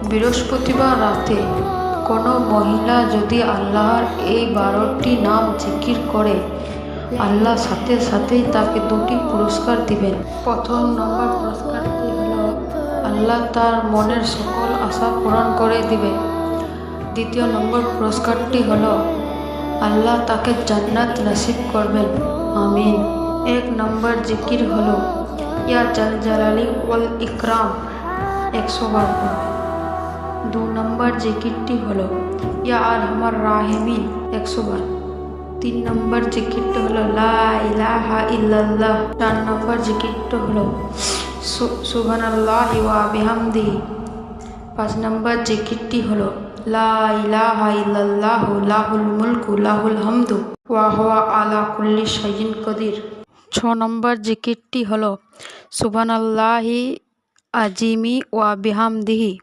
বৃহস্পতিবার রাতে কোনো মহিলা যদি আল্লাহর এই 12টি নাম জিকির করে, আল্লাহ সাথে সাথেই তাকে 2টি পুরস্কার দিবেন। প্রথম নম্বর পুরস্কারটি হলো আল্লাহ তার মনের সকল আশা পূরণ করে দিবে। দ্বিতীয় নম্বর পুরস্কারটি হলো আল্লাহ তাকে জান্নাত নসিব করবেন, আমিন। 1 নম্বর জিকির হলো ইয়া জাল জালালি ওয়াল ইকরাম, 100 বার পড়বে। 2 নম্বর জিকিরটি হলো ইয়া আরহামার রাহিমিন, 100 বার। 3 নম্বর জিকিরটা হলো লা ইলাহা ইল্লাল্লাহ। 4 নম্বর জিকিরটা হলো সুবহানাল্লাহি ওয়া বিহামদিহি। 5 নম্বর জিকিরটি হলো লা ইলাহা ইল্লাল্লাহু লাহুল মুলকু লাহুল হামদু ওয়া হুয়া আলা কুল্লি শাইইন কদির। 6 নম্বর জিকিরটি হলো সুবহানাল্লাহি আজিমি ওয়া বিহামদিহি।